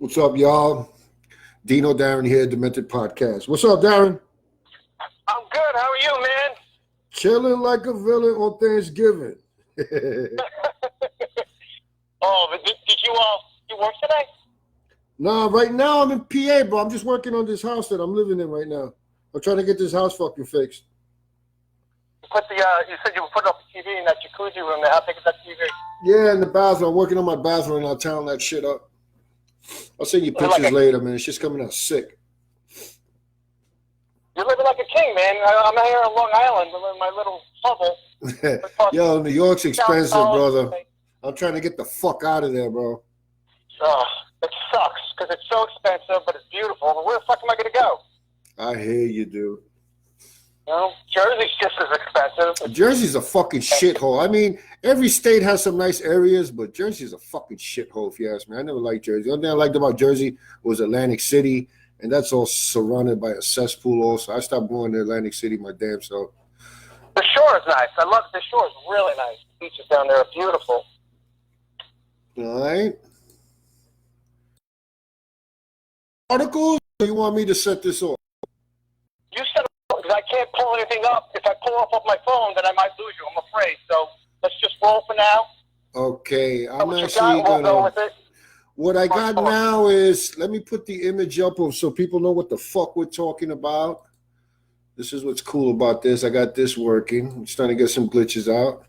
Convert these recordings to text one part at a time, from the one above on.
What's up, y'all? Dino Darren here, Demented Podcast. What's up, Darren? I'm good. How are you, man? Chilling like a villain on Thanksgiving. Oh, but did you work today? Nah, right now I'm in PA, bro. I'm just working on this house that I'm living in right now. I'm trying to get this house fucking fixed. You said you put up the TV in that jacuzzi room. How big is that TV? Yeah, in the bathroom. I'm working on my bathroom and I'll tearing that shit up. I'll send you pictures later, man. It's just coming out sick. You're living like a king, man. I'm here on Long Island in my little bubble. Yo, New York's expensive, brother. I'm trying to get the fuck out of there, bro. It sucks because it's so expensive, but it's beautiful. But where the fuck am I going to go? I hear you, dude. You know, Jersey's just as expensive. Jersey's a fucking shithole. I mean, every state has some nice areas, but Jersey's a fucking shithole, if you ask me. I never liked Jersey. The only thing I liked about Jersey was Atlantic City, and that's all surrounded by a cesspool also. I stopped going to Atlantic City my damn self. The shore is nice. I love the shore. Is really nice. The beaches down there are beautiful. All right. Articles, or you want me to set this off? You set it up because I can't pull anything up. If I pull off my phone, then I might lose you. I'm afraid. So let's just roll for now. Okay. I'm actually going to go with it. What I got now is, let me put the image up so people know what the fuck we're talking about. This is what's cool about this. I got this working. I'm starting to get some glitches out.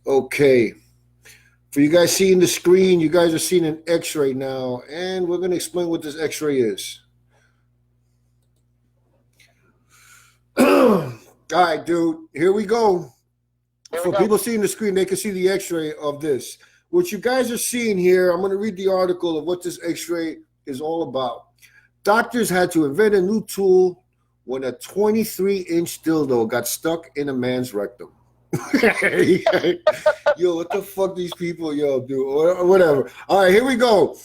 Okay. For you guys seeing the screen, you guys are seeing an x-ray now, and we're going to explain what this x-ray is. All right, dude. Here we go. People seeing the screen, they can see the x-ray of this. What you guys are seeing here, I'm going to read the article of what this x-ray is all about. Doctors had to invent a new tool when a 23-inch dildo got stuck in a man's rectum. Yo, what the fuck these people, do? Or whatever. All right, here we go.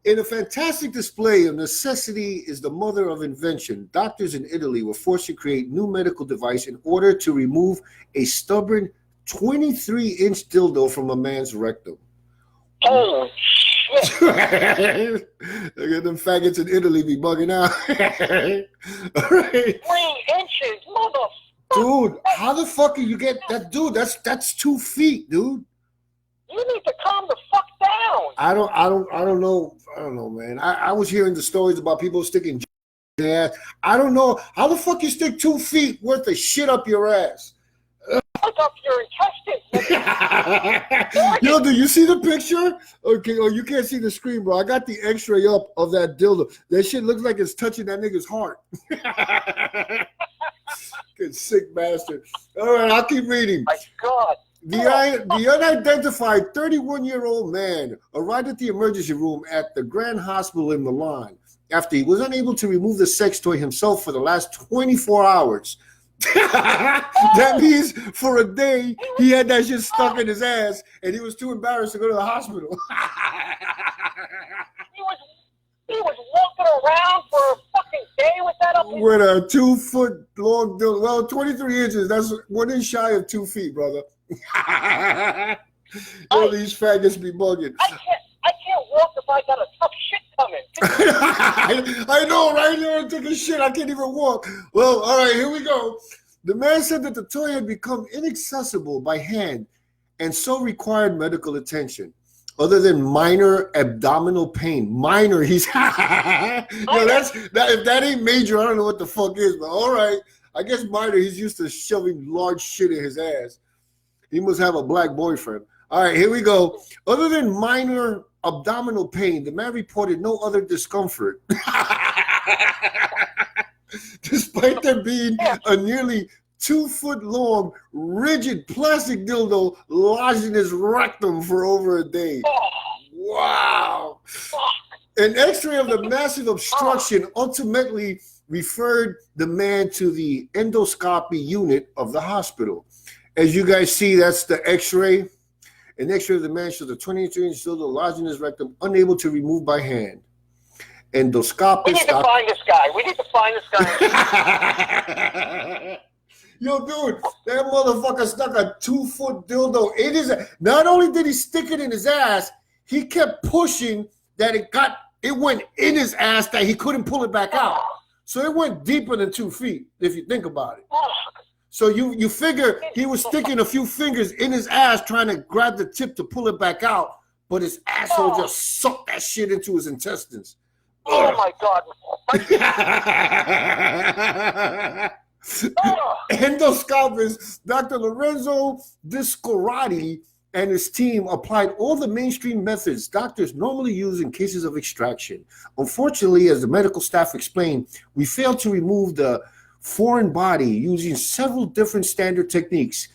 In a fantastic display of necessity is the mother of invention, doctors in Italy were forced to create new medical device in order to remove a stubborn 23-inch dildo from a man's rectum. Oh, shit. Look at them faggots in Italy be bugging out. All right. 3 inches, motherfucker. Dude, how the fuck can you get that? Dude, that's 2 feet, dude. You need to calm the fuck down. I don't know, man. I was hearing the stories about people sticking their ass. I don't know how the fuck you stick 2 feet worth of shit up your ass. Up your intestines. Yo, do you see the picture? Okay, or you can't see the screen, bro. I got the x-ray up of that dildo. That shit looks like it's touching that nigga's heart. Good sick bastard. All right, I'll keep reading. My God. The unidentified 31-year-old man arrived at the emergency room at the Grand Hospital in Milan after he was unable to remove the sex toy himself for the last 24 hours. That means for a day he had that shit stuck in his ass and he was too embarrassed to go to the hospital. He was walking around for a fucking day with that up with a 2 foot long dildo. Well, 23 inches. That's 1 inch shy of 2 feet, brother. These faggots be bugging. I can't walk if I got a tough shit coming. I know, right? You're taking a shit. I can't even walk. Well, all right, here we go. The man said that the toy had become inaccessible by hand and so required medical attention. Other than minor abdominal pain. Minor, he's... Yo, if that ain't major, I don't know what the fuck is, but all right. I guess minor, he's used to shoving large shit in his ass. He must have a black boyfriend. All right, here we go. Other than minor abdominal pain, the man reported no other discomfort. Despite there being a nearly 2 foot long, rigid plastic dildo lodged in his rectum for over a day. Wow. An x-ray of the massive obstruction ultimately referred the man to the endoscopy unit of the hospital. As you guys see, that's the x-ray. An x-ray of the man shows a 23-inch dildo lodged in his rectum, unable to remove by hand. Endoscopist. We need to find this guy. Yo, dude, that motherfucker stuck a 2 foot dildo in his ass. Not only did he stick it in his ass, he kept pushing that it got it went in his ass that he couldn't pull it back out. So it went deeper than 2 feet, if you think about it. So you figure he was sticking a few fingers in his ass trying to grab the tip to pull it back out, but his asshole just sucked that shit into his intestines. Oh my God. Endoscopist Dr. Lorenzo Discorati and his team applied all the mainstream methods doctors normally use in cases of extraction. Unfortunately, as the medical staff explained, we failed to remove the foreign body using several different standard techniques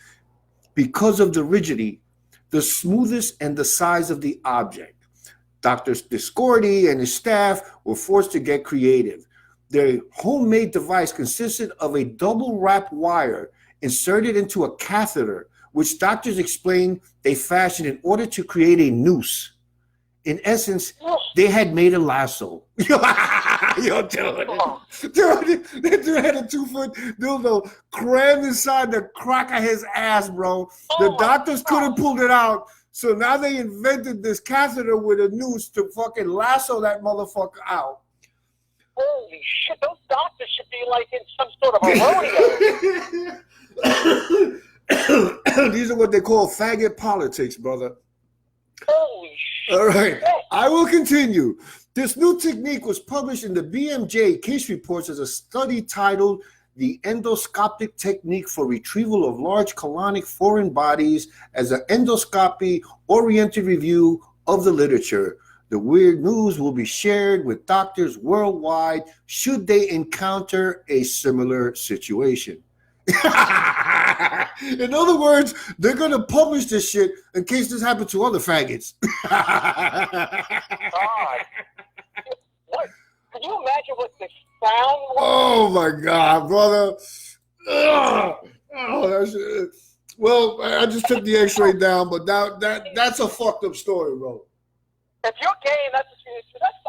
because of the rigidity, the smoothness, and the size of the object. Dr. Discorati and his staff were forced to get creative. Their homemade device consisted of a double wrap wire inserted into a catheter, which doctors explained they fashioned in order to create a noose. In essence, they had made a lasso. Yo, dude, that dude had a 2-foot dildo crammed inside the crack of his ass, bro. The doctors couldn't pull it out, so now they invented this catheter with a noose to fucking lasso that motherfucker out. Holy shit, those doctors should be like in some sort of a rodeo. These are what they call faggot politics, brother. Holy shit. All right, I will continue. This new technique was published in the BMJ case reports as a study titled The Endoscopic Technique for Retrieval of Large Colonic Foreign Bodies as an endoscopy-oriented review of the literature. The weird news will be shared with doctors worldwide should they encounter a similar situation. In other words, they're going to publish this shit in case this happens to other faggots. God. What? Can you imagine what the sound was? Oh, my God, brother. Ugh. Oh, that's it. Well, I just took the x-ray down, but that's a fucked up story, bro. If you're gay and that's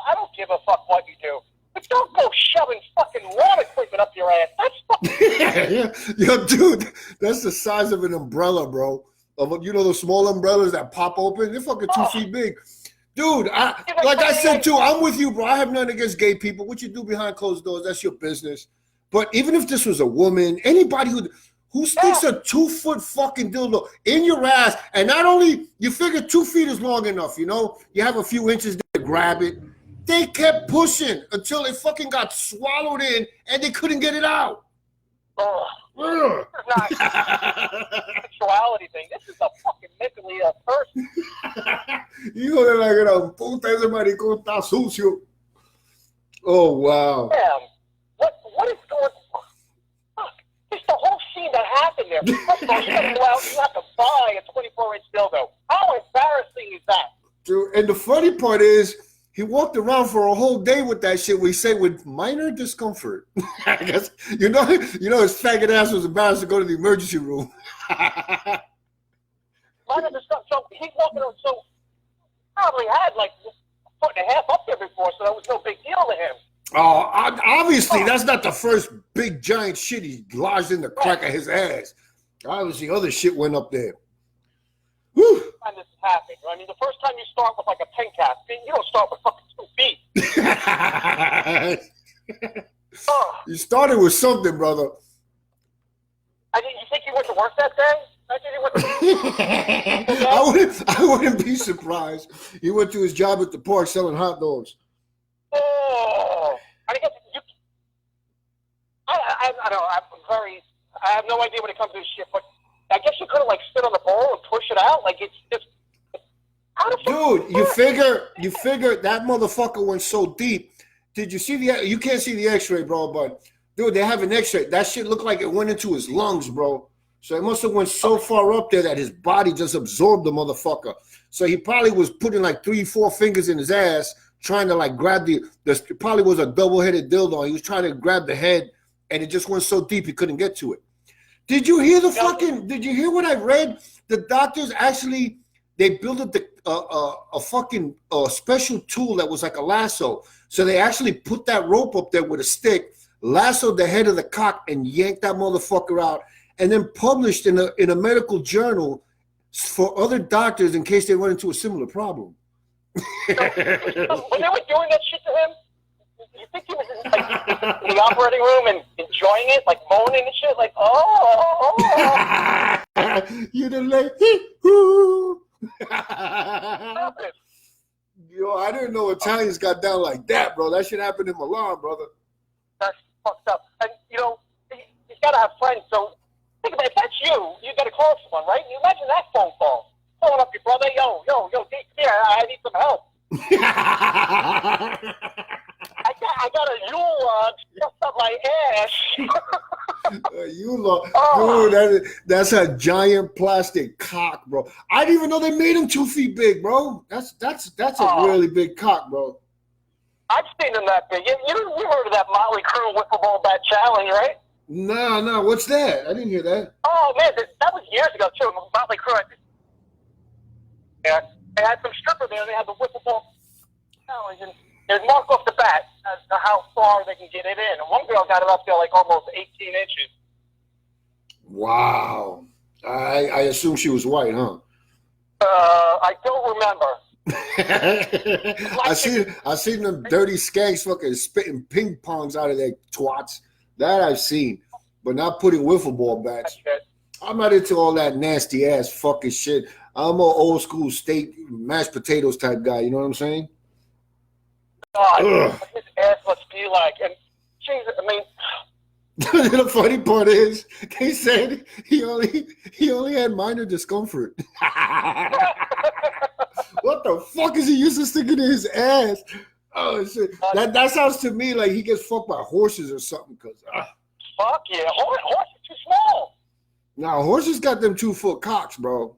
I don't give a fuck what you do. But don't go shoving fucking lawn equipment up your ass. That's fucking... Yo, dude, that's the size of an umbrella, bro. You know those small umbrellas that pop open? They're fucking 2 feet big. Dude, like I said, too, I'm with you, bro. I have nothing against gay people. What you do behind closed doors, that's your business. But even if this was a woman, anybody who sticks a 2-foot fucking dildo in your ass, and not only, you figure 2 feet is long enough, you know? You have a few inches to grab it. They kept pushing until it fucking got swallowed in and they couldn't get it out. This is not a sexuality thing. This is a fucking mentally ill person. Hijo de la gran puta, ese maricón está sucio. Oh, wow. Damn. What is going on? Fuck. Just the whole scene that happened there. First of all, you have to go out and you have to buy a 24-inch dildo. How embarrassing is that? Dude, and the funny part is, he walked around for a whole day with that shit. We say with minor discomfort. I guess you know his faggot ass was embarrassed to go to the emergency room. Minor discomfort. So he's walking around. So probably had like a foot and a half up there before, so that was no big deal to him. Oh, obviously that's not the first big giant shit he lodged in the crack of his ass. Obviously, other shit went up there. Whew. Time this happened. I mean, the first time you start with like a pen cap, you don't start with fucking 2 feet. You started with something, brother. You think he went to work that day? I wouldn't be surprised. He went to his job at the park selling hot dogs. Oh, I guess I don't know. I have no idea when it comes to this shit, but I guess you could have like sit on the bowl and push it out. Like it's just. Dude, you figure that motherfucker went so deep. Did you see you can't see the x-ray, bro, but dude, they have an x-ray. That shit looked like it went into his lungs, bro. So it must have went so far up there that his body just absorbed the motherfucker. So he probably was putting like 3-4 fingers in his ass, trying to like grab it probably was a double-headed dildo. He was trying to grab the head, and it just went so deep he couldn't get to it. Did you hear did you hear what I read? The doctors actually, they built a fucking special tool that was like a lasso. So they actually put that rope up there with a stick, lassoed the head of the cock, and yanked that motherfucker out, and then published in a medical journal for other doctors in case they run into a similar problem. So, when they were doing that shit to him, you think he was in the operating room and enjoying it, like moaning and shit, like, oh. You done like, hoo. Stop it. Yo, I didn't know Italians got down like that, bro. That shit happened in Milan, brother. That's fucked up. And, you know, he's got to have friends. So think about it. If that's you, you got to call someone, right? You imagine that phone call. Calling up your brother, yo, Dave, here, I need some help. I got a Yule log stuffed up my ass. Dude, that's a giant plastic cock, bro. I didn't even know they made him 2 feet big, bro. That's a really big cock, bro. I've seen them that big. You heard of that Motley Crue wiffle ball bat challenge, right? No. What's that? I didn't hear that. Oh man, that was years ago too. Motley Crue. Yeah, they had some stripper there. They had the wiffle ball challenge, and there's mark off the bat as to how far they can get it in. And one girl got it up there like almost 18 inches. Wow. I assume she was white, huh? I don't remember. I seen them dirty skanks fucking spitting ping pongs out of their twats. That I've seen, but not putting wiffle ball bats. I'm not into all that nasty ass fucking shit. I'm an old school steak, mashed potatoes type guy. You know what I'm saying? God, what his ass must be like. And Jesus, I mean, the funny part is, they said he only had minor discomfort. What the fuck is he used to sticking in his ass? Oh shit! That sounds to me like he gets fucked by horses or something. Fuck yeah, horse is too small. Nah, horses got them 2 foot cocks, bro.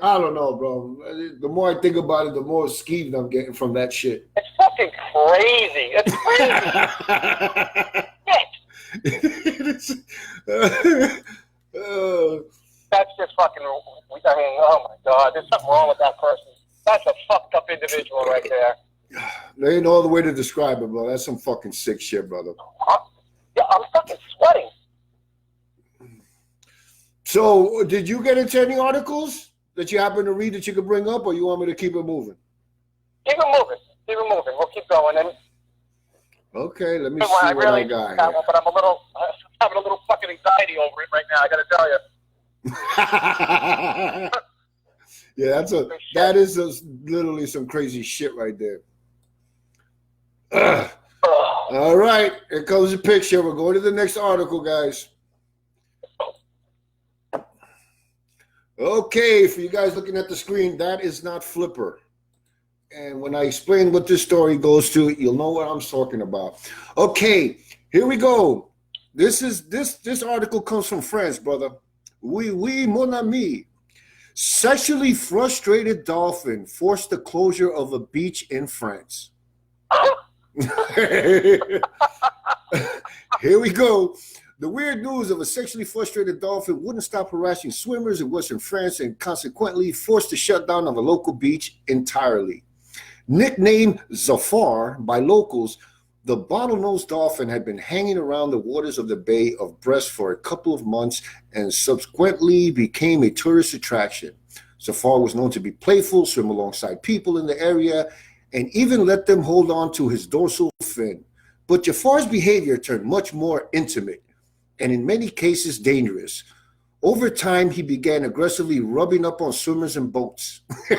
I don't know, bro. The more I think about it, the more skeeved I'm getting from that shit. It's fucking crazy. It's crazy. That's just fucking. I mean, oh my God, there's something wrong with that person. That's a fucked up individual right there. There ain't no other way to describe it, bro. That's some fucking sick shit, brother. Yeah, I'm fucking sweating. So, did you get into any articles that you happen to read that you could bring up, or you want me to keep it moving? Keep it moving. We'll keep going. And okay, let me see what I got. But I'm having a little fucking anxiety over it right now. I got to tell you. Yeah, that is literally some crazy shit right there. All right, here comes the picture. We're going to the next article, guys. Okay, for you guys looking at the screen, that is not Flipper. And when I explain what this story goes to, you'll know what I'm talking about. Okay, here we go. This article comes from France, brother. Oui, mon ami. Sexually frustrated dolphin forced the closure of a beach in France. Here we go. The weird news of a sexually frustrated dolphin wouldn't stop harassing swimmers in Western France and consequently forced the shutdown of a local beach entirely. Nicknamed Zafar by locals, the bottlenose dolphin had been hanging around the waters of the Bay of Brest for a couple of months and subsequently became a tourist attraction. Zafar was known to be playful, swim alongside people in the area, and even let them hold on to his dorsal fin. But Jafar's behavior turned much more intimate and in many cases dangerous. Over time, he began aggressively rubbing up on swimmers and boats. Here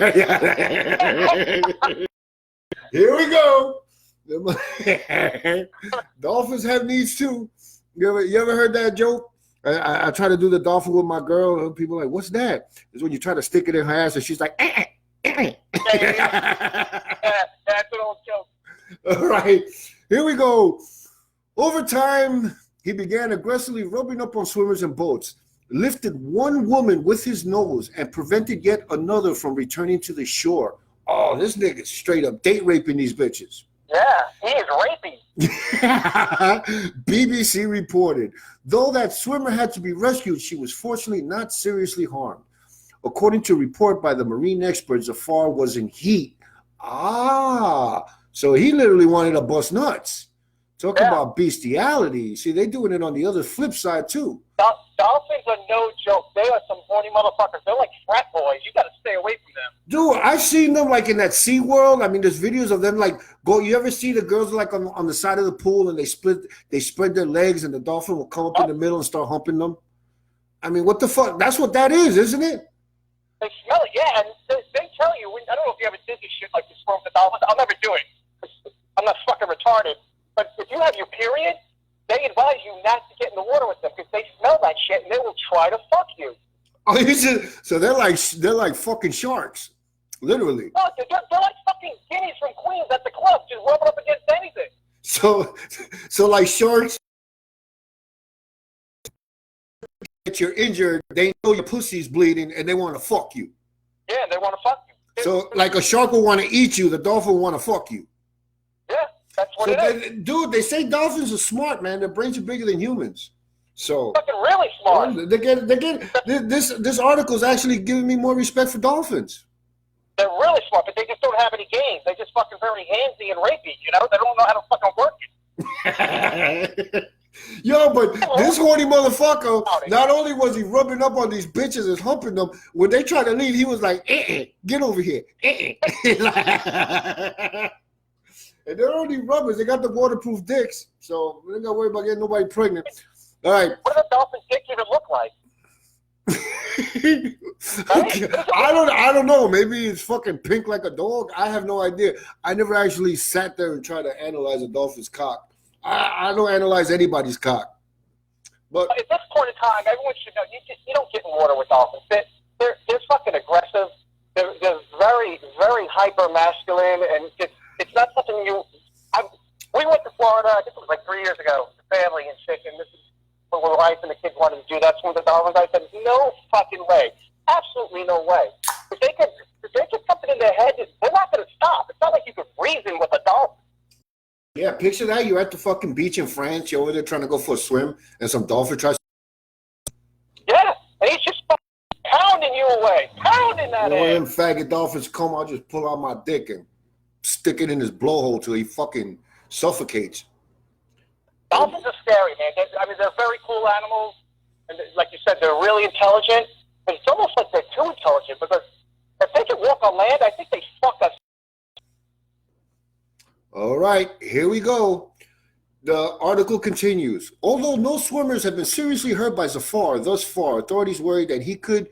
we go. Dolphins have needs too. You ever heard that joke? I try to do the dolphin with my girl, and people are like, what's that? It's when you try to stick it in her ass, and she's like, Yeah, that's an old joke. All right, here we go. Over time, he began aggressively rubbing up on swimmers and boats, lifted one woman with his nose, and prevented yet another from returning to the shore. Oh, this nigga's straight up date raping these bitches. Yeah, he is raping. BBC reported, though that swimmer had to be rescued, she was fortunately not seriously harmed. According to a report by the marine experts, Zafar was in heat. So he literally wanted to bust nuts. Talk about bestiality. See, they doing it on the other flip side too. dolphins are no joke. They are some horny motherfuckers. They're like frat boys. You got to stay away from them. Dude, I've seen them like in that Sea World. I mean, there's videos of them like go. You ever see the girls like on the side of the pool and they spread their legs and the dolphin will come up in the middle and start humping them? I mean, what the fuck? That's what that is, isn't it? They smell it, yeah, and they tell you. I don't know if you ever did this shit like this with the dolphins. I'll never do it. I'm not fucking retarded. But if you have your period, they advise you not to get in the water with them because they smell that shit and they will try to fuck you. Oh, so they're like fucking sharks, literally. No, they're like fucking guineas from Queens at the club, just rubbing up against anything. So like sharks, if you're injured, they know your pussy's bleeding and they want to fuck you. Yeah, they want to fuck you. So like a shark will want to eat you, the dolphin will want to fuck you. Yeah, that's what it is. Dude, they say dolphins are smart, man. Their brains are bigger than humans. So fucking really smart. They get this article is actually giving me more respect for dolphins. They're really smart, but they just don't have any games. They just fucking very handsy and rapey, you know? They don't know how to fucking work it. Yo, but this horny motherfucker, not only was he rubbing up on these bitches and humping them, when they tried to leave, he was like, get over here. And they're only rubbers. They got the waterproof dicks, so we don't got to worry about getting nobody pregnant. All right. What does a dolphin's dick even look like? I don't know. Maybe it's fucking pink like a dog. I have no idea. I never actually sat there and tried to analyze a dolphin's cock. I don't analyze anybody's cock. But at this point in time, everyone should know you don't get in water with dolphins. They're fucking aggressive. They're very, very hyper masculine, and it's not something we went to Florida. I think it was like 3 years ago. The family and shit, and this is what my wife and the kids wanted to do. That's when the dolphins. I said, no fucking way, absolutely no way. If they get something in their head, they're not going to stop. It's not like you could reason with a dolphin. Yeah, picture that. You're at the fucking beach in France. You're over there trying to go for a swim, and some dolphin tries. Yeah, and he's just pounding you away, pounding that ass. Them faggot dolphins come, I'll just pull out my dick and stick it in his blowhole till he fucking suffocates. Dolphins are scary, man. They're very cool animals, and like you said, they're really intelligent. But it's almost like they're too intelligent because if they could walk on land, I think they fuck us. All right, here we go. The article continues. Although no swimmers have been seriously hurt by Zafar thus far, authorities worry that he could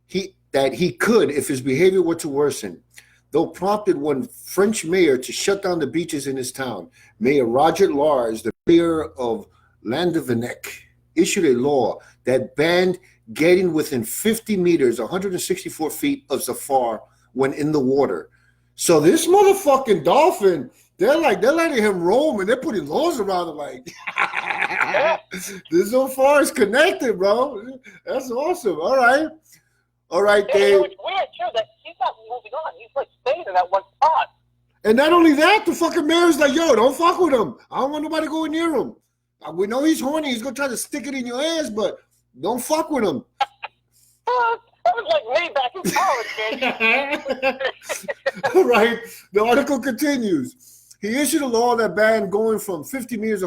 if his behavior were to worsen. Though prompted one French mayor to shut down the beaches in his town, Mayor Roger Lars, the mayor of Landévennec, issued a law that banned getting within 50 meters, 164 feet of Zafar when in the water. So this motherfucking dolphin, they're letting him roam and they're putting laws around him like, this Zafar is connected, bro. That's awesome. All right, yeah, Dave. It's weird too that he's not moving on. He's like staying in that one spot. And not only that, the fucking mayor's like, yo, don't fuck with him. I don't want nobody going near him. We know he's horny. He's going to try to stick it in your ass, but don't fuck with him. That was like me back in college, man. All right. The article continues. He issued a law that banned going from 50 meters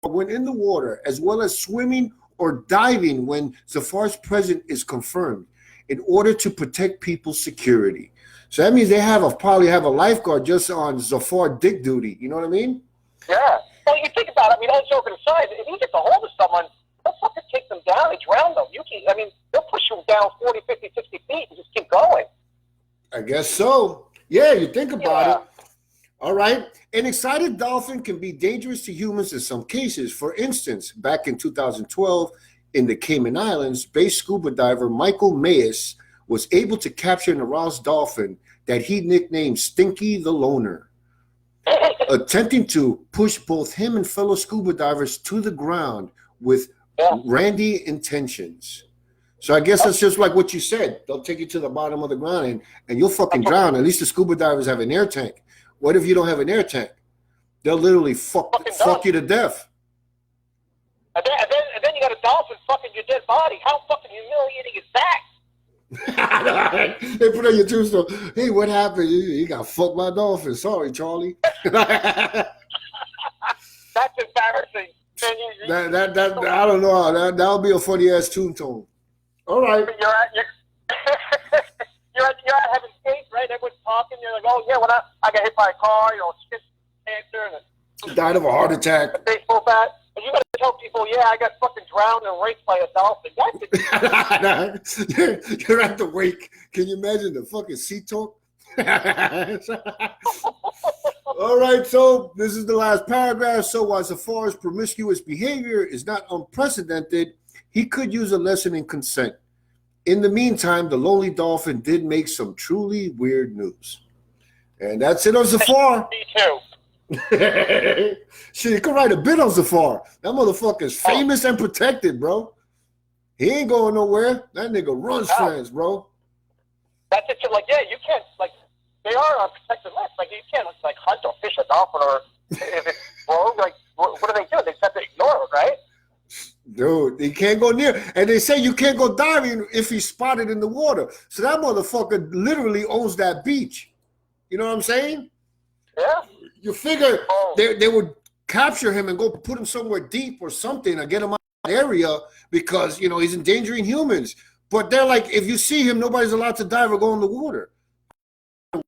when in the water, as well as swimming or diving when Zafar's presence is confirmed, in order to protect people's security. So that means they probably have a lifeguard just on Zafar dick duty. You know what I mean? Yeah. Well, you think about it. I mean, all joking aside, if you get a hold of someone, they'll fucking take them down and drown them. They'll push you down 40, 50, 60 feet and just keep going. I guess so. Yeah, you think about it. All right. An excited dolphin can be dangerous to humans in some cases. For instance, back in 2012, in the Cayman Islands, base scuba diver Michael Mayes was able to capture an aroused dolphin that he nicknamed Stinky the Loner, attempting to push both him and fellow scuba divers to the ground with randy intentions. So I guess that's just like what you said. They'll take you to the bottom of the ground and you'll fucking drown. At least the scuba divers have an air tank. What if you don't have an air tank? They'll literally fuck you to death. And then you got a dolphin fucking your dead body. How fucking humiliating is that? They put on your tombstone. Hey, what happened? You got fucked by a dolphin. Sorry, Charlie. That's embarrassing. That I don't know. That'll be a funny ass tombstone. All right. You're at Heaven's Gate, right? Everyone's talking. You're like, oh yeah, when I got hit by a car, skin cancer, and Died of a heart attack. A baseball bat. And you gotta tell people, yeah, I got fucking drowned and raped by a dolphin. You're at the wake. Can you imagine the fucking sea talk? All right, so this is the last paragraph. So as far as promiscuous behavior is not unprecedented, he could use a lesson in consent. In the meantime, the lonely dolphin did make some truly weird news. And that's it on Zafar. Me too. Shit, you could write a bit on Zafar. That motherfucker's famous and protected, bro. He ain't going nowhere. That nigga runs friends, bro. That's it. Like, yeah, you can't, like, they are on protected list. Like, you can't, like, hunt or fish a dolphin, or if it's rogue, like, what do they do? They just have to ignore it, right? Dude, he can't go near. And they say you can't go diving if he's spotted in the water. So that motherfucker literally owns that beach. You know what I'm saying? Yeah. You figure they would capture him and go put him somewhere deep or something and get him out of the area because, he's endangering humans. But they're like, if you see him, nobody's allowed to dive or go in the water.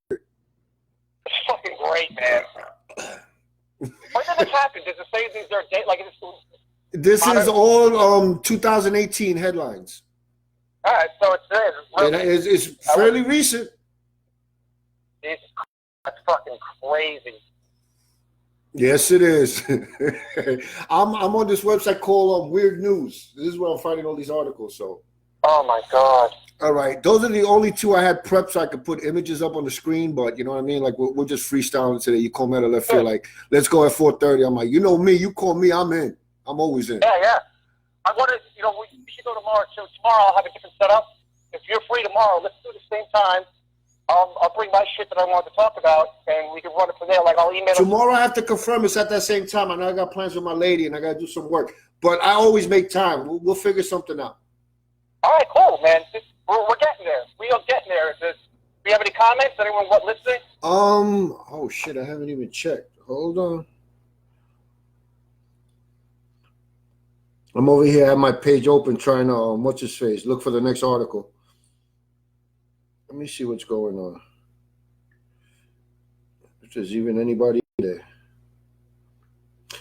It's fucking great, man. When did this happen? Does it say these are date? Like, this is all 2018 headlines. All right, so it's fairly recent. That's fucking crazy. Yes, it is. I'm on this website called Weird News. This is where I'm finding all these articles. So. Oh my God. All right, those are the only two I had prepped so I could put images up on the screen. But you know what I mean? Like we're just freestyling today. You call me out of left field, like let's go at 4:30. I'm like, you know me. You call me, I'm in. I'm always in. Yeah. I wanted, we should go tomorrow. So tomorrow I'll have a different setup. If you're free tomorrow, let's do it at the same time. I'll bring my shit that I wanted to talk about, and we can run it from there. Like, I'll email tomorrow. I have to confirm it's at that same time. I know I got plans with my lady, and I got to do some work. But I always make time. We'll figure something out. All right, cool, man. We're getting there. We are getting there. Do you have any comments? Anyone listening? Oh shit, I haven't even checked. Hold on. I'm over here at my page open trying to what's his face? Look for the next article. Let me see what's going on. If there's even anybody there.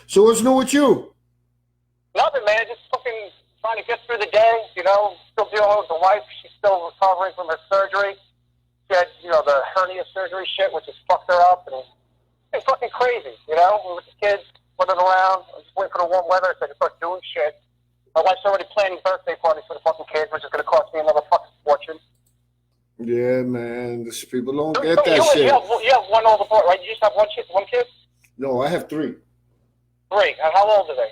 So what's new with you? Nothing, man. Just fucking trying to get through the day. Still dealing with the wife. She's still recovering from her surgery. She had, the hernia surgery shit, which has fucked her up, and it's fucking crazy. With the kids running around, I'm just waiting for the warm weather so I can start doing shit. My wife's already planning birthday parties for the fucking kids, which is going to cost me another fucking fortune. Yeah, man. These people don't get that shit. You have one older boy, right? You just have one kid? No, I have three. Three. And how old are they?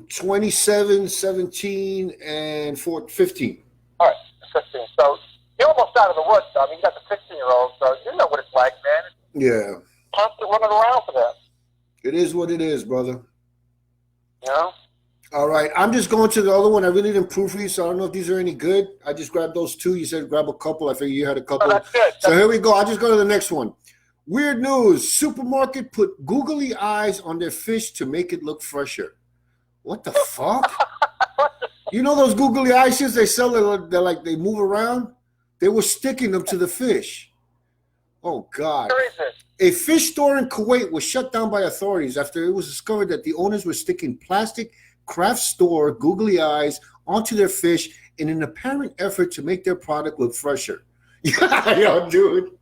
27, 17, and 15. All right, 15. So you're almost out of the woods. I mean, you got the 16-year-old, so you know what it's like, man. Yeah. Constant running around for that. It is what it is, brother. Yeah. All right, I'm just going to the other one. I really didn't proofread, so I don't know if these are any good. I just grabbed those two. You said grab a couple. I figured you had a couple. Oh, that's good. So here we go. I'll just go to the next one. Weird news. Supermarket put googly eyes on their fish to make it look fresher. What the fuck? You know those googly eyes they sell? They're like they move around? They were sticking them to the fish. Oh, God. Where is this? A fish store in Kuwait was shut down by authorities after it was discovered that the owners were sticking plastic craft store googly eyes onto their fish in an apparent effort to make their product look fresher. Yo, dude.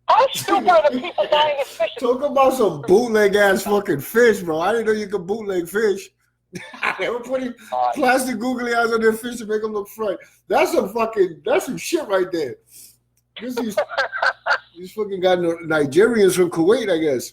I'm still one of the people buying his fish. Talk about some bootleg ass fucking fish, bro. I didn't know you could bootleg fish. They were putting plastic googly eyes on their fish to make them look fresh. That's some shit right there. These fucking got Nigerians from Kuwait, I guess.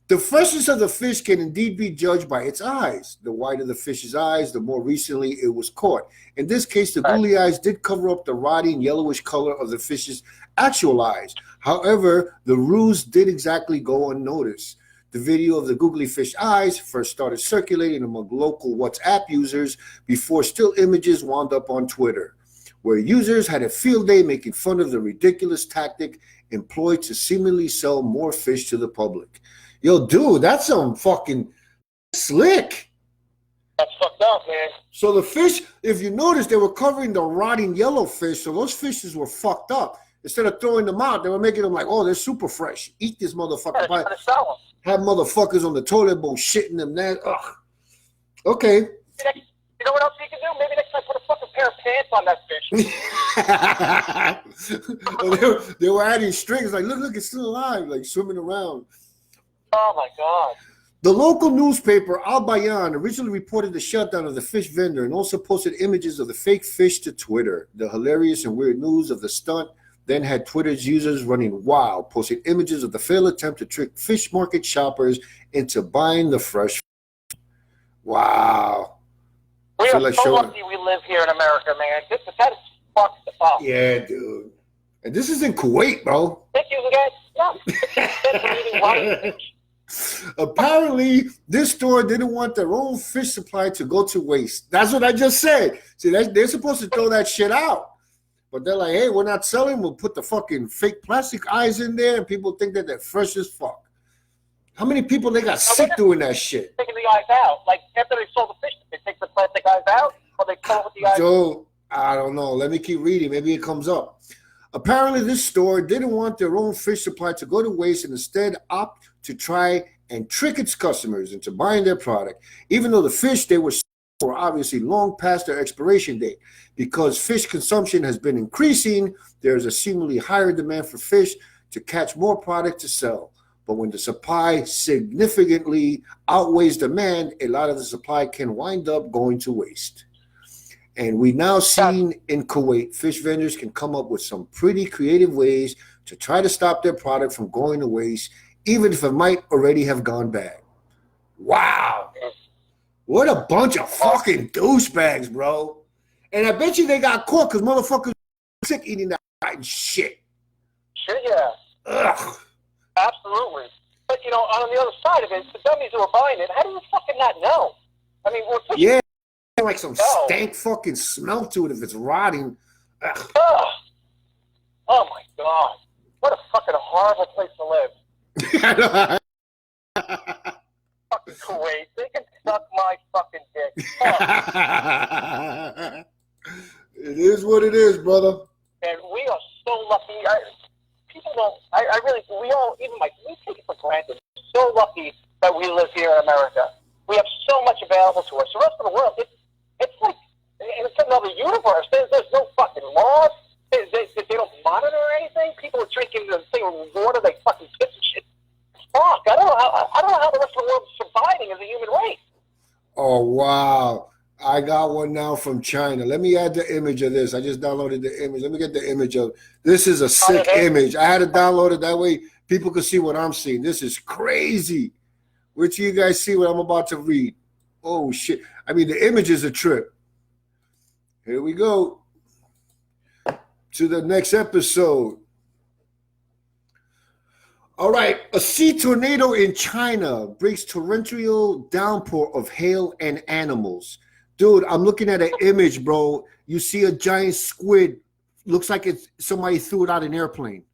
The freshness of the fish can indeed be judged by its eyes. The whiter the fish's eyes, the more recently it was caught. In this case, the googly eyes did cover up the rotting yellowish color of the fish's actual eyes. However, the ruse did exactly go unnoticed. The video of the googly fish eyes first started circulating among local WhatsApp users before still images wound up on Twitter, where users had a field day making fun of the ridiculous tactic employed to seemingly sell more fish to the public. Yo, dude, that's some fucking Slick. That's fucked up, man. So the fish, if you notice, they were covering the rotting yellow fish, so those fishes were fucked up. Instead of throwing them out, they were making them like, oh, they're super fresh. Eat this motherfucker. Yeah, to sell them. Have motherfuckers on the toilet bowl shitting them there. Ugh. Okay. You know what else you can do? Maybe next time put a fucking pair of pants on that fish. They were adding strings like, look, it's still alive, like swimming around. Oh my God. The local newspaper Al Bayan originally reported the shutdown of the fish vendor and also posted images of the fake fish to Twitter. The hilarious and weird news of the stunt then had Twitter's users running wild, posting images of the failed attempt to trick fish market shoppers into buying the fresh fish. Wow. We are so lucky we live here in America, man. That is fucked up. Yeah, dude. And this is in Kuwait, bro. Think you can get Apparently, this store didn't want their own fish supply to go to waste. That's what I just said. See, they're supposed to throw that shit out. But they're like, hey, we're not selling. We'll put the fucking fake plastic eyes in there, and people think that they're fresh as fuck. How many people they got sick doing that shit? Taking the eyes out. Like, after they sold the fish, they take the plastic eyes out, or they fill it with the eyes? Joe, I don't know. Let me keep reading. Maybe it comes up. Apparently, this store didn't want their own fish supply to go to waste and instead opt to try and trick its customers into buying their product, even though the fish they were obviously long past their expiration date. Because fish consumption has been increasing, there is a seemingly higher demand for fish to catch more product to sell. But when the supply significantly outweighs demand, a lot of the supply can wind up going to waste. And we now seen in Kuwait, fish vendors can come up with some pretty creative ways to try to stop their product from going to waste, even if it might already have gone bad. Wow. What a bunch of fucking douchebags, bro. And I bet you they got caught because motherfuckers were sick eating that rotten shit. Sure, yeah. Ugh. Absolutely. But, you know, on the other side of it, the dummies who are buying it, how do you fucking not know? I mean, we're pushing. Yeah, like some stank fucking smell to it if it's rotting. Ugh. Ugh. Oh, my God. What a fucking horrible place to live. Fucking Kuwait. They can suck my fucking dick. Oh. It is what it is, brother. And we are so lucky. People don't, we all, even we take it for granted. We're so lucky that we live here in America. We have so much available to us. The rest of the world, it's like, it's another universe. There's no fucking laws. They don't monitor anything. People are drinking the thing of water, they fucking piss and shit. Fuck, I don't know how the rest of the world's surviving as a human race. Oh, wow. I got one now from China. Let me add the image of this. I just downloaded the image. Let me get the image of this. Is a sick image. I had to download it that way people could see what I'm seeing. This is crazy. Wait till you guys see what I'm about to read. Oh, shit. I mean, the image is a trip. Here we go. To the next episode. All right, a sea tornado in China brings torrential downpour of hail and animals. Dude, I'm looking at an image, bro. You see a giant squid. Looks like it's somebody threw it out an airplane.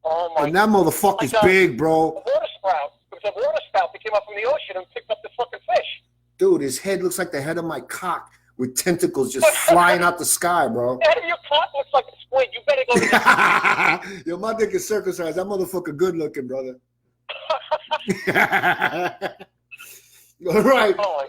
Oh my! And that motherfucker's big, bro. A water spout. It was a water spout that came up from the ocean and picked up the fucking fish. Dude, his head looks like the head of my cock with tentacles just flying out the sky, bro. The head of your cock looks like a squid. You better go. Yo, my dick is circumcised. That motherfucker good looking, brother. All right. Oh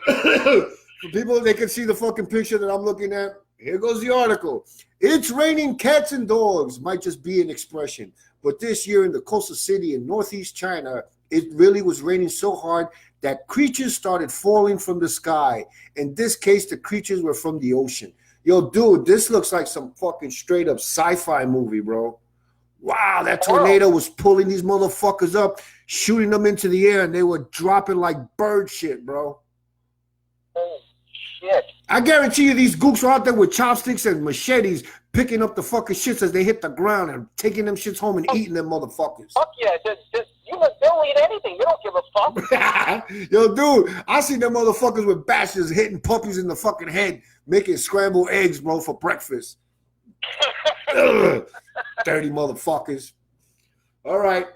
For people, they can see the fucking picture that I'm looking at. Here goes the article. It's raining cats and dogs might just be an expression. But this year in the coastal city in northeast China, it really was raining so hard that creatures started falling from the sky. In this case, the creatures were from the ocean. Yo, dude, this looks like some fucking straight up sci-fi movie, bro. Wow, that tornado was pulling these motherfuckers up, shooting them into the air, and they were dropping like bird shit, bro. Oh, shit. I guarantee you these gooks are out there with chopsticks and machetes picking up the fucking shits as they hit the ground and taking them shits home and eating them motherfuckers. Fuck yeah. They'll eat anything. They don't give a fuck. Yo, dude, I see them motherfuckers with bashes hitting puppies in the fucking head, making scrambled eggs, bro, for breakfast. Dirty motherfuckers. All right.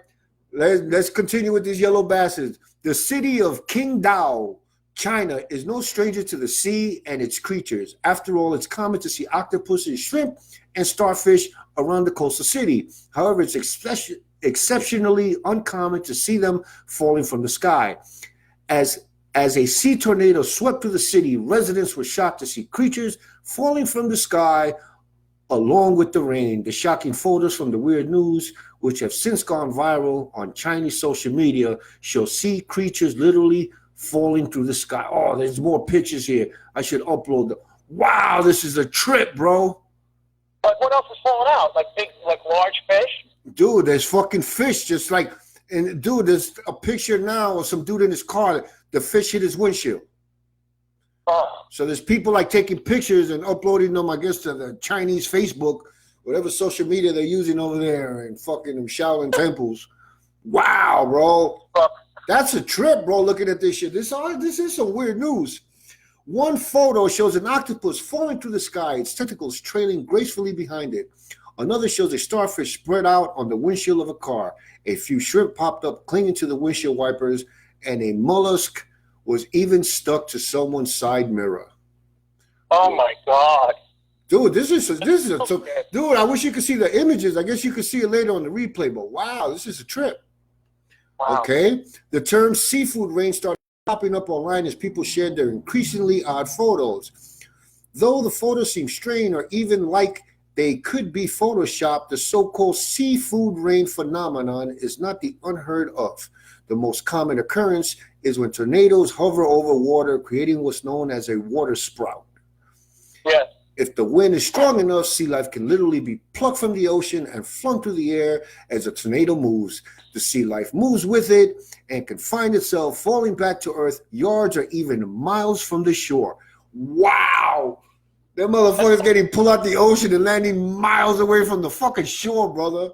Let's continue with these yellow bastards. The city of Qingdao, China, is no stranger to the sea and its creatures. After all, it's common to see octopuses, shrimp, and starfish around the coastal city. However, it's exceptionally uncommon to see them falling from the sky. As a sea tornado swept through the city, residents were shocked to see creatures falling from the sky along with the rain. The shocking photos from the weird news, which have since gone viral on Chinese social media, show sea creatures literally falling through the sky. Oh, there's more pictures here. I should upload them. Wow, this is a trip, bro. Like, what else is falling out? Like large fish? Dude, there's fucking fish just like, and dude, there's a picture now of some dude in his car. The fish hit his windshield. So there's people like taking pictures and uploading them, I guess, to the Chinese Facebook, whatever social media they're using over there, and fucking them Shaolin temples. Wow, bro. That's a trip, bro, looking at this shit. This is some weird news. One photo shows an octopus falling through the sky, its tentacles trailing gracefully behind it. Another shows a starfish spread out on the windshield of a car. A few shrimp popped up clinging to the windshield wipers, and a mollusk was even stuck to someone's side mirror. Oh my God. Dude, this is dude, I wish you could see the images. I guess you could see it later on the replay, but wow, this is a trip. Wow. Okay. The term seafood rain started popping up online as people shared their increasingly odd photos. Though the photos seem strange or even like they could be photoshopped, the so-called seafood rain phenomenon is not the unheard of. The most common occurrence is when tornadoes hover over water, creating what's known as a water sprout. Yeah. If the wind is strong enough, sea life can literally be plucked from the ocean and flung through the air as a tornado moves. The sea life moves with it and can find itself falling back to earth yards or even miles from the shore. Wow! That motherfucker's getting pulled out the ocean and landing miles away from the fucking shore, brother.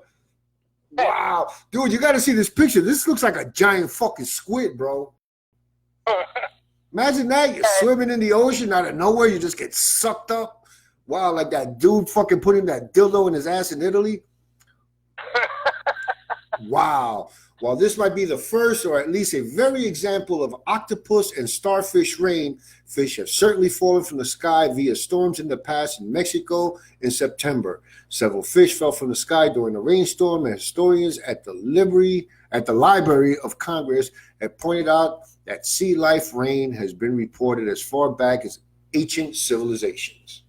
Wow. Dude, you got to see this picture. This looks like a giant fucking squid, bro. Imagine that. You're swimming in the ocean out of nowhere. You just get sucked up. Wow, like that dude fucking putting that dildo in his ass in Italy. Wow. While this might be the first or at least a very example of octopus and starfish rain, fish have certainly fallen from the sky via storms in the past in Mexico in September. Several fish fell from the sky during a rainstorm, and historians at the Library of Congress have pointed out that sea life rain has been reported as far back as ancient civilizations.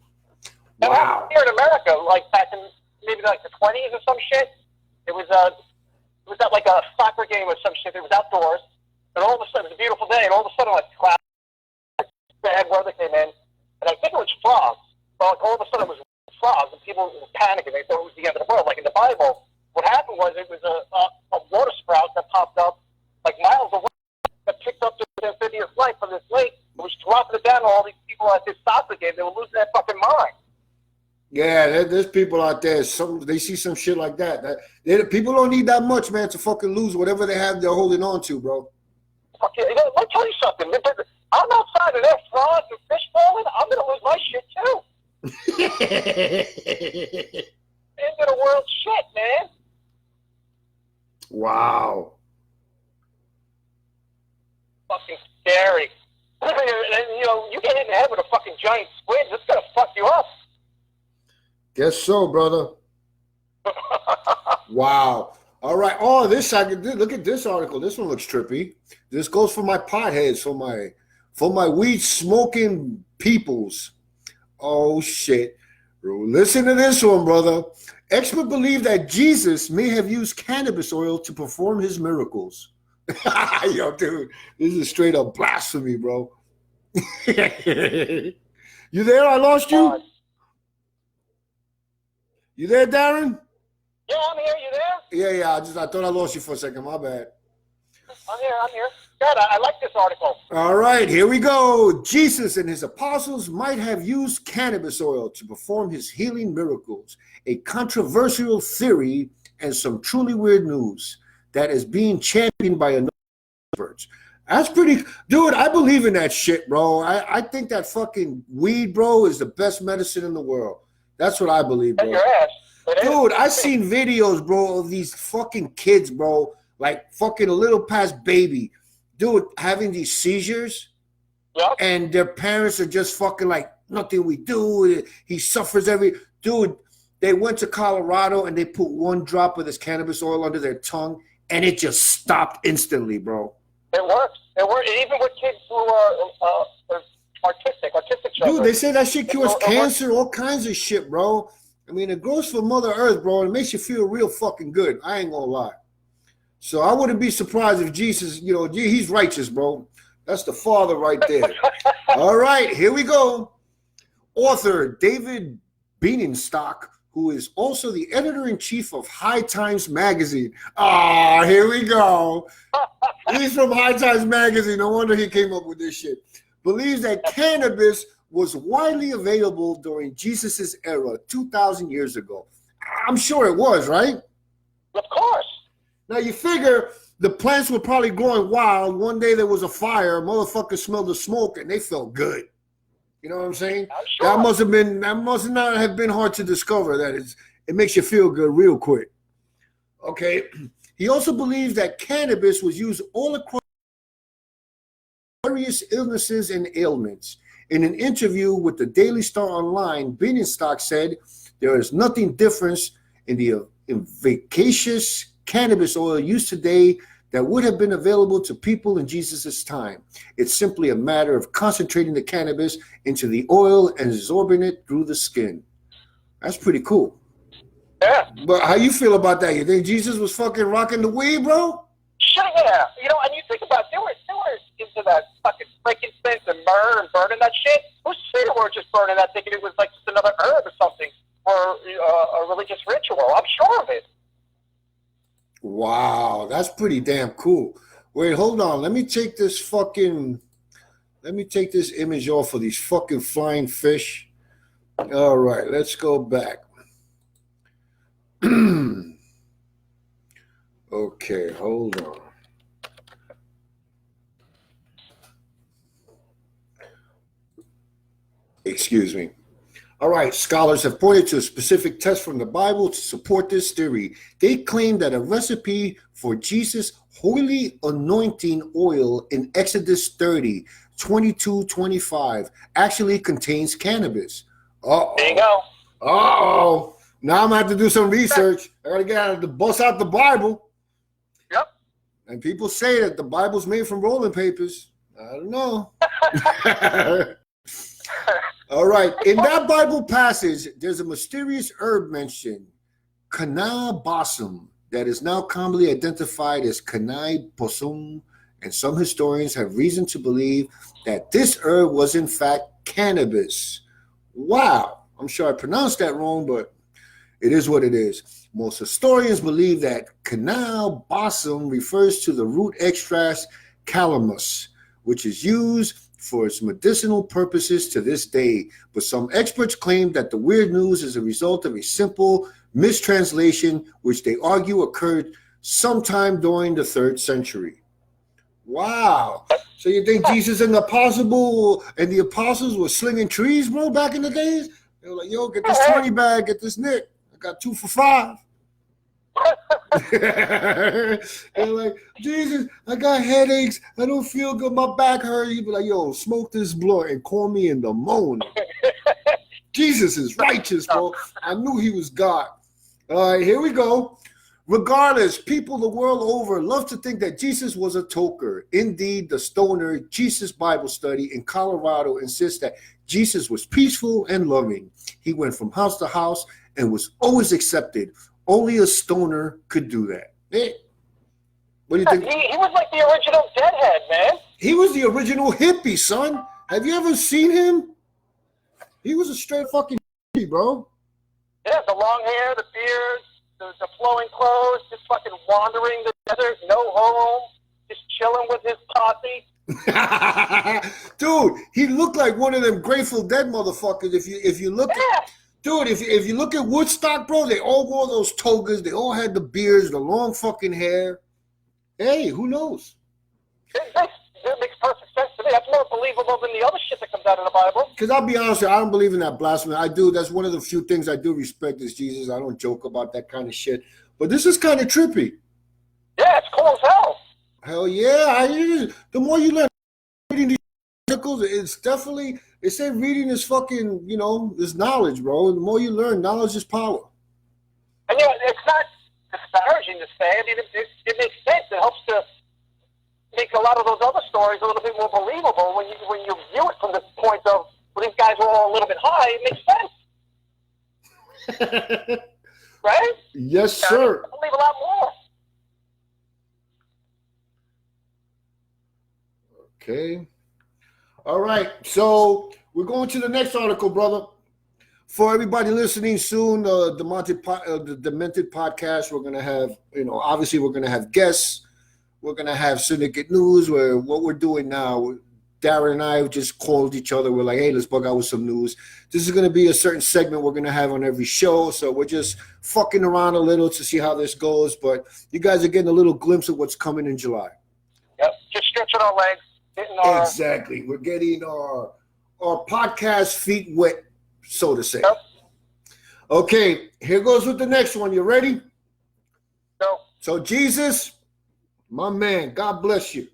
Wow. Here in America, like back in maybe like the 20s or some shit, it was at like a soccer game or some shit. It was outdoors, and all of a sudden, it was a beautiful day, and all of a sudden, like clouds, bad weather came in, and I think it was frogs. But like, all of a sudden, it was frogs, and people were panicking. They thought it was the end of the world. Like in the Bible, what happened was it was a water sprout that popped up like miles away that picked up the amphibious life from this lake. It was dropping it down to all these people at this soccer game. They were losing their fucking mind. Yeah, there's people out there. They see some shit like that. People don't need that much, man, to fucking lose whatever they have they're holding on to, bro. Okay, let me tell you something. I'm outside of that frogs and fish falling. I'm gonna lose my shit too. End of the world shit, man. Wow. Fucking scary. And you get hit in the head with a fucking giant squid, it's gonna fuck you up. Guess so, brother. Wow. All right. Oh, look at this article. This one looks trippy. This goes for my potheads, for my weed smoking peoples. Oh shit. Listen to this one, brother. Experts believe that Jesus may have used cannabis oil to perform his miracles. Yo, dude, this is straight up blasphemy, bro. You there? I lost you? You there, Darren? Yeah, I'm here. You there? Yeah. I thought I lost you for a second. My bad. I'm here. God, I like this article. All right, here we go. Jesus and his apostles might have used cannabis oil to perform his healing miracles, a controversial theory and some truly weird news that is being championed by a number of experts. That's pretty, dude, I believe in that shit, bro. I think that fucking weed, bro, is the best medicine in the world. That's what I believe, bro. Your ass. Dude, I've seen videos, bro, of these fucking kids, bro, like fucking a little past baby, dude, having these seizures. Yep. And their parents are just fucking like, nothing we do. He suffers dude, they went to Colorado and they put one drop of this cannabis oil under their tongue and it just stopped instantly, bro. It works. It works. Even with kids who are artistic children. Dude, they say that shit cures cancer, all kinds of shit, bro. I mean, it grows from Mother Earth, bro, and it makes you feel real fucking good. I ain't gonna lie. So I wouldn't be surprised if Jesus, he's righteous, bro. That's the Father right there. All right, here we go. Author David Bienenstock, who is also the editor-in-chief of High Times Magazine. Here we go. He's from High Times Magazine. No wonder he came up with this shit. Believes that cannabis was widely available during Jesus' era 2,000 years ago. I'm sure it was, right? Of course. Now, you figure the plants were probably growing wild. One day there was a fire. Motherfuckers smelled the smoke, and they felt good. You know what I'm saying? I'm sure. That must not have been hard to discover. It makes you feel good real quick. Okay. He also believes that cannabis was used all across various illnesses and ailments. In an interview with the Daily Star Online, Bienenstock said there is nothing different in the efficacious cannabis oil used today that would have been available to people in Jesus' time. It's simply a matter of concentrating the cannabis into the oil and absorbing it through the skin. That's pretty cool. Yeah. But how you feel about that? You think Jesus was fucking rocking the weed, bro? Sure, yeah. And you think about it, they were into that fucking frankincense and myrrh and burning that shit. Who's saying they were just burning that thinking it was like just another herb or something for a religious ritual? I'm sure of it. Wow, that's pretty damn cool. Wait, hold on. Let me take this image off of these fucking flying fish. All right, let's go back. Okay, hold on. Excuse me. All right, scholars have pointed to a specific text from the Bible to support this theory. They claim that a recipe for Jesus' holy anointing oil in Exodus 30, 22-25 actually contains cannabis. Uh-oh. There you go. Uh-oh. Now I'm going to have to do some research. I got to get out of bust out the Bible. Yep. And people say that the Bible's made from rolling papers. I don't know. All right. In that Bible passage, there's a mysterious herb mentioned, cannabosum, that is now commonly identified as canai possum, and some historians have reason to believe that this herb was in fact cannabis. Wow. I'm sure I pronounced that wrong, but it is what it is. Most historians believe that cannabosum refers to the root extract calamus, which is used for its medicinal purposes to this day. But some experts claim that the weird news is a result of a simple mistranslation, which they argue occurred sometime during the 3rd century. Wow. So you think Jesus and the apostles were slinging trees, bro, back in the days? They were like, yo, get this 20 bag, get this Nick. I got 2 for $5. And like, Jesus, I got headaches. I don't feel good. My back hurts. He'd be like, yo, smoke this blunt and call me in the morning. Jesus is righteous, bro. I knew he was God. All right, here we go. Regardless, people the world over love to think that Jesus was a toker. Indeed, the Stoner Jesus Bible Study in Colorado insists that Jesus was peaceful and loving. He went from house to house and was always accepted. Only a stoner could do that. Hey, what do you think? He was like the original deadhead, man. He was the original hippie, son. Have you ever seen him? He was a straight fucking hippie, bro. Yeah, the long hair, the beard, the flowing clothes, just fucking wandering the desert, no home, just chilling with his posse. Dude, he looked like one of them Grateful Dead motherfuckers. If you look at, dude, if you look at Woodstock, bro, they all wore those togas. They all had the beards, the long fucking hair. Hey, who knows? It makes perfect sense to me. That's more believable than the other shit that comes out of the Bible. Because I'll be honest with you, I don't believe in that blasphemy. I do. That's one of the few things I do respect is Jesus. I don't joke about that kind of shit. But this is kind of trippy. Yeah, Yeah, it's cool as hell. Hell yeah. The more you learn reading these articles, it's definitely, they say reading is fucking, you know, is knowledge, bro. And the more you learn, knowledge is power. And it's not disparaging to say. I mean, it makes sense. It helps to make a lot of those other stories a little bit more believable when you view it from the point of, well, these guys were all a little bit high. It makes sense. Right? Yes, sir. I believe a lot more. Okay. All right. So we're going to the next article, brother. For everybody listening soon, the Demented podcast, we're going to have, you know, obviously we're going to have guests. We're going to have Syndicate News, where what we're doing now, Darren and I just called each other. We're like, hey, let's bug out with some news. This is going to be a certain segment we're going to have on every show. So we're just fucking around a little to see how this goes. But you guys are getting a little glimpse of what's coming in July. Yep, just stretching our legs. Exactly. We're getting our podcast feet wet, so to say. Yep. Okay, here goes with the next one. You ready? No. So Jesus, my man, God bless you.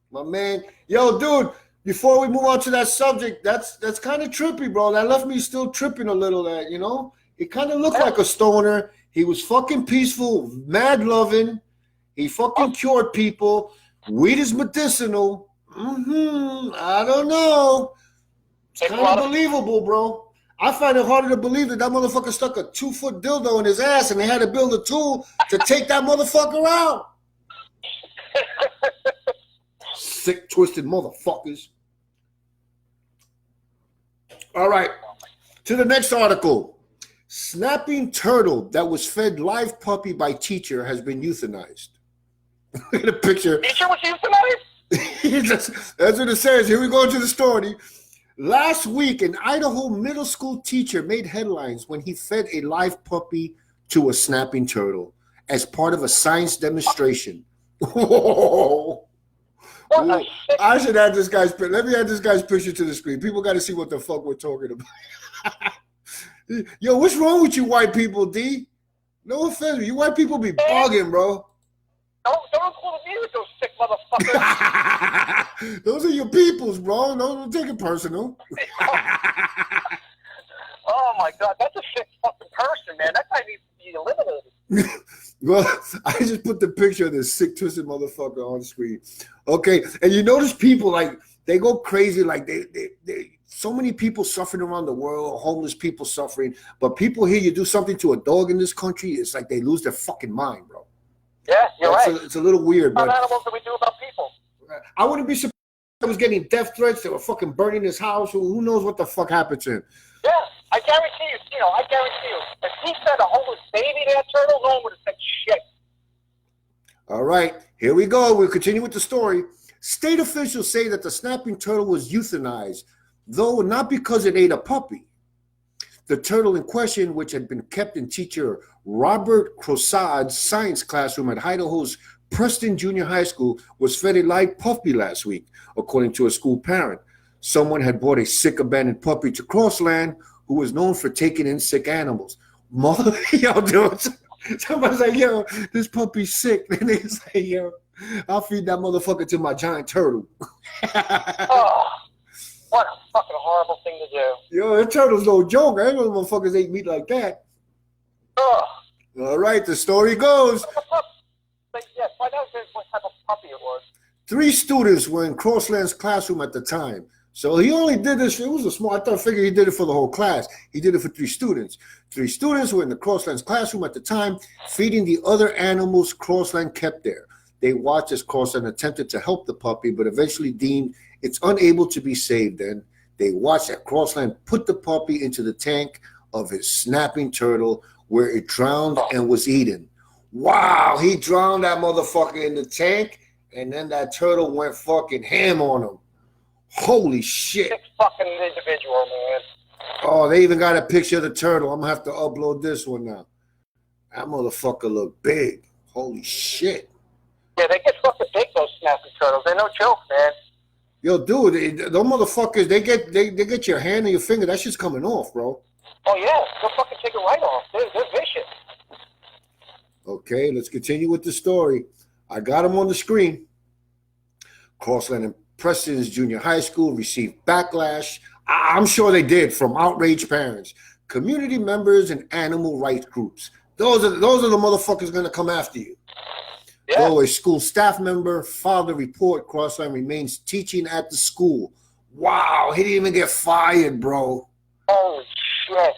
My man. Yo, dude, before we move on to that subject, that's kind of trippy, bro. That left me still tripping a little, that, you know? He kind of looked like a stoner. He was fucking peaceful, mad loving. He fucking cured people. Weed is medicinal. I don't know. It's kind of believable, bro. I find it harder to believe that motherfucker stuck a 2-foot dildo in his ass and they had to build a tool to take that motherfucker out. Sick, twisted motherfuckers. All right. To the next article. Snapping turtle that was fed live puppy by teacher has been euthanized. Look at the picture. Teacher was euthanized? That's what it says. Here we go to the story. Last week, an Idaho middle school teacher made headlines when he fed a live puppy to a snapping turtle as part of a science demonstration. Whoa. I should add this guy's picture. Let me add this guy's picture to the screen. People got to see what the fuck we're talking about. Yo, what's wrong with you white people, D? No offense, you white people be bugging, bro. Don't include me with those sick motherfuckers. Those are your peoples, bro. Don't take it personal. Oh my God, that's a sick fucking person, man. That guy needs to be eliminated. Well, I just put the picture of this sick, twisted motherfucker on the screen. Okay, and you notice people, like, they go crazy, like they so many people suffering around the world, homeless people suffering, but people hear you do something to a dog in this country, it's like they lose their fucking mind, bro. Yeah, you're right. It's a little weird, What but animals do we do about people? I wouldn't be surprised if I was getting death threats. They were fucking burning his house. Who knows what the fuck happened to him? Yeah, I guarantee you, if he said a homeless baby to that turtle, no one would have said shit. All right, here we go. We'll continue with the story. State officials say that the snapping turtle was euthanized, though not because it ate a puppy. The turtle in question, which had been kept in teacher Robert Crossad's science classroom at Idaho's Preston Junior High School, was fed a live puppy last week, according to a school parent. Someone had brought a sick abandoned puppy to Crossland, who was known for taking in sick animals. Yo, dude, somebody's like, yo, this puppy's sick. And they say, yo, I'll feed that motherfucker to my giant turtle. Oh, what a fucking horrible thing to do. Yo, that turtle's no joke. I ain't know motherfuckers ate meat like that. Oh. All right, the story goes. Yes, find out what type of puppy it was. 3 students were in Crossland's classroom at the time. So he only did this. It was a small. I figured he did it for the whole class. He did it for 3 students. 3 students were in the Crossland's classroom at the time, feeding the other animals Crossland kept there. They watched as Crossland attempted to help the puppy, but eventually deemed it's unable to be saved. Then they watched as Crossland put the puppy into the tank of his snapping turtle, where it drowned and was eaten. Wow, he drowned that motherfucker in the tank, and then that turtle went fucking ham on him. Holy shit. Sick fucking individual, man. Oh, they even got a picture of the turtle. I'm going to have to upload this one now. That motherfucker look big. Holy shit. Yeah, they get fucking big, those snapping turtles. They're no joke, man. Yo, dude, those motherfuckers, they get your hand and your finger. That shit's coming off, bro. Oh, yeah. They'll fucking take it right off. They're vicious. Okay, let's continue with the story. I got them on the screen. Crossland and Preston's junior high school received backlash. I'm sure they did, from outraged parents, community members, and animal rights groups. Those are the motherfuckers gonna come after you. Yeah. Though a school staff member filed a report, Crossland remains teaching at the school. Wow, he didn't even get fired, bro. Holy shit.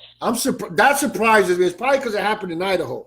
That surprises me. It's probably because it happened in Idaho.